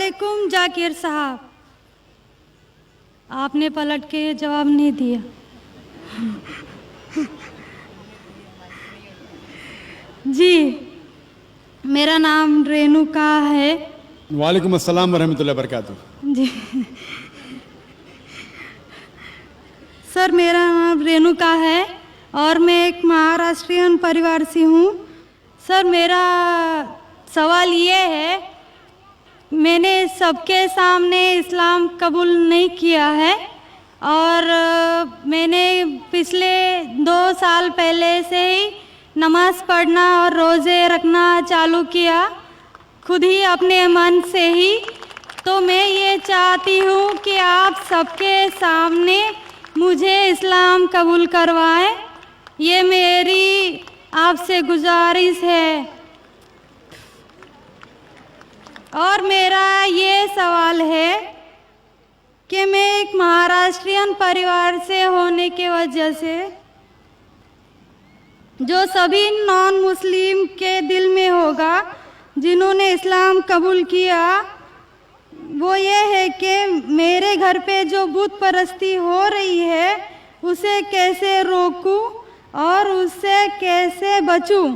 वालेकुम जाकिर साहब, आपने पलट के जवाब नहीं दिया। जी, मेरा नाम रेणुका है। वालेकुम अस्सलाम वरहमतुल्लाहि वबरकातुहू। जी सर, मेरा नाम रेणुका है और मैं एक महाराष्ट्रियन परिवार से हूँ। सर, मेरा सवाल ये है, मैंने सबके सामने इस्लाम कबूल नहीं किया है और मैंने पिछले 2 साल पहले से ही नमाज़ पढ़ना और रोज़े रखना चालू किया, खुद ही अपने मन से ही। तो मैं ये चाहती हूँ कि आप सबके सामने मुझे इस्लाम कबूल करवाएं, ये मेरी आपसे गुजारिश है। और मेरा ये सवाल है कि मैं एक महाराष्ट्रियन परिवार से होने की वजह से जो सभी नॉन मुस्लिम के दिल में होगा जिन्होंने इस्लाम कबूल किया, वो ये है कि मेरे घर पे जो बुत परस्ती हो रही है उसे कैसे रोकूं और उससे कैसे बचूं,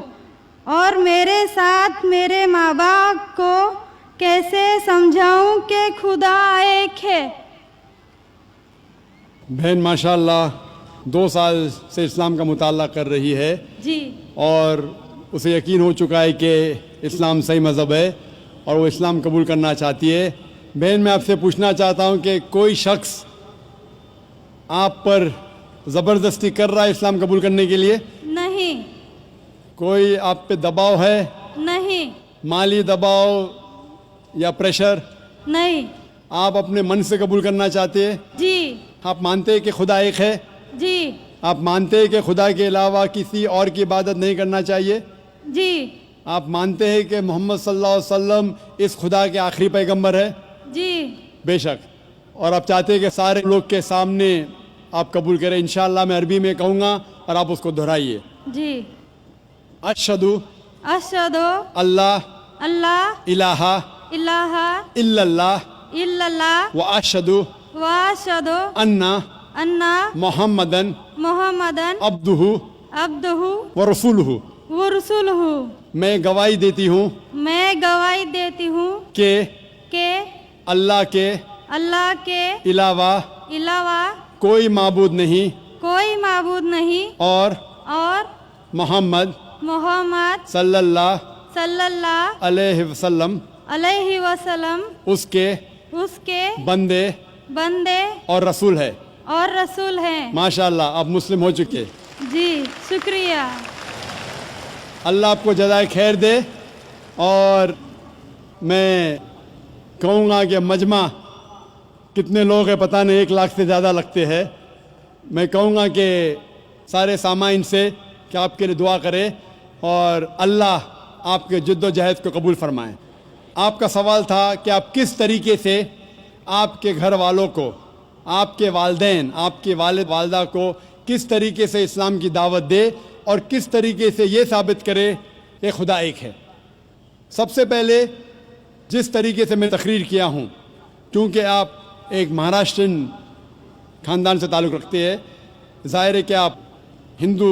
और मेरे साथ मेरे माँ बाप को कैसे समझाऊं कि खुदा एक है। बहन माशाल्लाह 2 साल से इस्लाम का मुताला कर रही है जी, और उसे यकीन हो चुका है कि इस्लाम सही मज़हब है और वो इस्लाम कबूल करना चाहती है। बहन, मैं आपसे पूछना चाहता हूँ कि कोई शख्स आप पर ज़बरदस्ती कर रहा है इस्लाम कबूल करने के लिए? नहीं। कोई आप पे दबाव है? नहीं। माली दबाव या प्रेशर? नहीं। आप अपने मन से कबूल करना चाहते हैं? जी। आप मानते हैं कि खुदा एक है? जी। आप मानते हैं कि खुदा के अलावा किसी और की इबादत नहीं करना चाहिए? जी। आप मानते हैं कि मोहम्मद सल्लल्लाहु अलैहि वसल्लम इस खुदा के आखिरी पैगंबर है? जी। बेशक। और आप चाहते हैं कि सारे लोग के सामने आप कबूल करें? इंशाअल्लाह मैं अरबी में कहूँगा और आप उसको दोहराइए। जी। अशहदु अशहदु अल्लाह अल्लाह इलाहा इलाहा इल्लल्लाह इल्लल्लाह व अशहदु व अशहदु अन्ना अन्ना मुहम्मदन मुहम्मदन अब्दुहु अब्दुहु व रसूलुहु। व रसूलुहु। मैं गवाही देती हूँ मैं गवाही देती हूँ कि अल्लाह के अलावा कोई माबूद माबूद नहीं और मोहम्मद सल्लल्लाहु अलैहि वसल्लम उसके बंदे और रसूल है। माशाअल्लाह, आप मुस्लिम हो चुके। जी, शुक्रिया। अल्लाह आपको जज़ाए खैर दे। और मैं कहूँगा कि मजमा कितने लोग हैं पता नहीं, 1 लाख से ज़्यादा लगते हैं। मैं कहूँगा कि सारे सामाइन से कि आपके लिए दुआ करें और अल्लाह आपके जद्दोजहद को कबूल फरमाएं। आपका सवाल था कि आप किस तरीके से आपके घर वालों को, आपके वालिदैन, आपके वालिद वालदा को किस तरीके से इस्लाम की दावत दे और किस तरीके से ये साबित करे कि खुदा एक है। सबसे पहले जिस तरीके से मैं तकरीर किया हूँ, क्योंकि आप एक महाराष्ट्रियन ख़ानदान से ताल्लुक़ रखते हैं, ज़ाहिर है कि आप हिंदू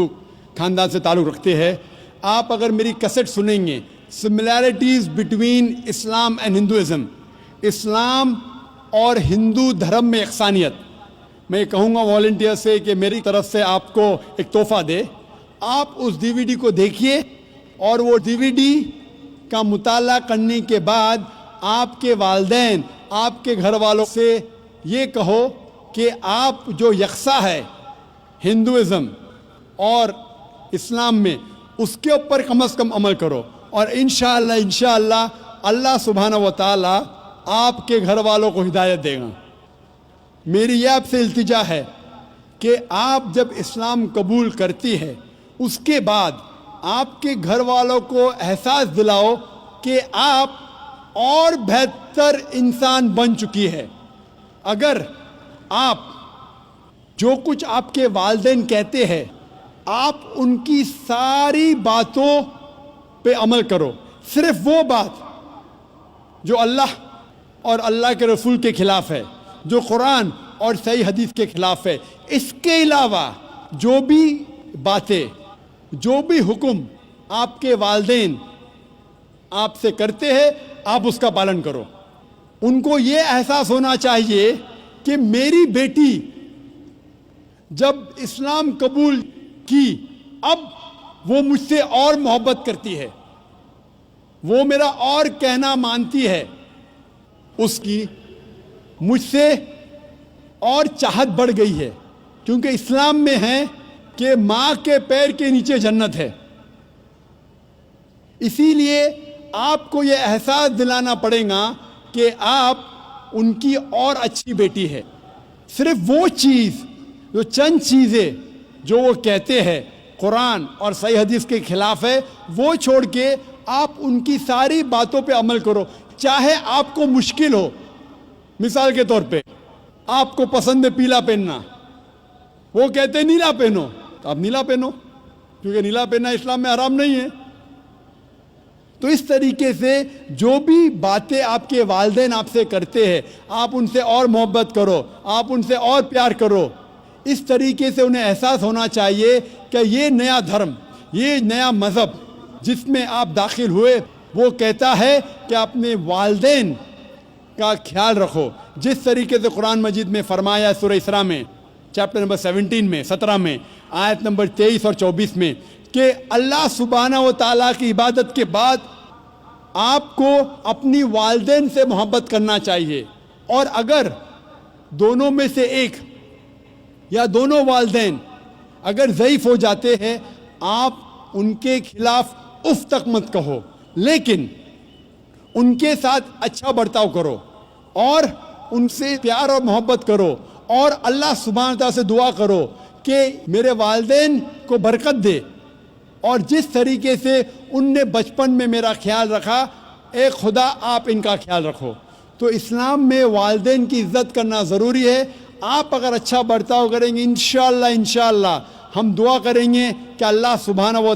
ख़ानदान से ताल्लुक़ रखते हैं। आप अगर मेरी कैसेट सुनेंगे, similarities between Islam and Hinduism, इस्लाम और हिंदू धर्म में यकसानियत, मैं कहूँगा वॉलंटियर से कि मेरी तरफ से आपको एक तोहफ़ा दे। आप उस DVD को देखिए और वो DVD का मुताला करने के बाद आपके वालिदैन, आपके घर वालों से ये कहो कि आप जो यकसा है हिंदुइज़म और इस्लाम में, उसके ऊपर कम से कम अमल करो और इंशाअल्लाह अल्लाह सुब्हानहू व तआला आपके घर वालों को हिदायत देगा। मेरी यह आपसे इल्तिजा है कि आप जब इस्लाम कबूल करती है, उसके बाद आपके घर वालों को एहसास दिलाओ कि आप और बेहतर इंसान बन चुकी है। अगर आप जो कुछ आपके वालिदैन कहते हैं, आप उनकी सारी बातों पे अमल करो, सिर्फ वो बात जो अल्लाह اور اللہ کے رسول کے خلاف ہے، جو قرآن اور صحیح حدیث کے خلاف ہے۔ اس کے علاوہ جو بھی باتیں، جو بھی حکم آپ کے والدین آپ سے کرتے ہیں، آپ اس کا پالن کرو۔ ان کو یہ احساس ہونا چاہیے کہ میری بیٹی جب اسلام قبول کی، اب وہ مجھ سے اور محبت کرتی ہے، وہ میرا اور کہنا مانتی ہے، اس کی مجھ سے اور چاہت بڑھ گئی ہے، کیونکہ اسلام میں ہے کہ ماں کے پیر کے نیچے جنت ہے۔ اسی لیے آپ کو یہ احساس دلانا پڑے گا کہ آپ ان کی اور اچھی بیٹی ہے۔ صرف وہ چیز، جو چند چیزیں جو وہ کہتے ہیں قرآن اور صحیح حدیث کے خلاف ہے، وہ چھوڑ کے آپ ان کی ساری باتوں پہ عمل کرو، چاہے آپ کو مشکل ہو۔ مثال کے طور پہ آپ کو پسند ہے پیلا پہننا، وہ کہتے ہیں نیلا پہنو، تو آپ نیلا پہنو، کیونکہ نیلا پہننا اسلام میں حرام نہیں ہے۔ تو اس طریقے سے جو بھی باتیں آپ کے والدین آپ سے کرتے ہیں، آپ ان سے اور محبت کرو، آپ ان سے اور پیار کرو۔ اس طریقے سے انہیں احساس ہونا چاہیے کہ یہ نیا دھرم، یہ نیا مذہب جس میں آپ داخل ہوئے، وہ کہتا ہے کہ اپنے والدین کا خیال رکھو، جس طریقے سے قرآن مجید میں فرمایا سورہ اسراء میں چیپٹر نمبر 17 میں آیت نمبر 23 اور 24 میں کہ اللہ سبحانہ و تعالیٰ کی عبادت کے بعد آپ کو اپنی والدین سے محبت کرنا چاہیے، اور اگر دونوں میں سے ایک یا دونوں والدین اگر ضعیف ہو جاتے ہیں، آپ ان کے خلاف اف تک مت کہو، لیکن ان کے ساتھ اچھا برتاؤ کرو اور ان سے پیار اور محبت کرو، اور اللہ سبحانہ تعالیٰ سے دعا کرو کہ میرے والدین کو برکت دے، اور جس طریقے سے ان نے بچپن میں میرا خیال رکھا، اے خدا آپ ان کا خیال رکھو۔ تو اسلام میں والدین کی عزت کرنا ضروری ہے۔ آپ اگر اچھا برتاؤ کریں گے، انشاءاللہ ہم دعا کریں گے کہ اللہ سبحانہ و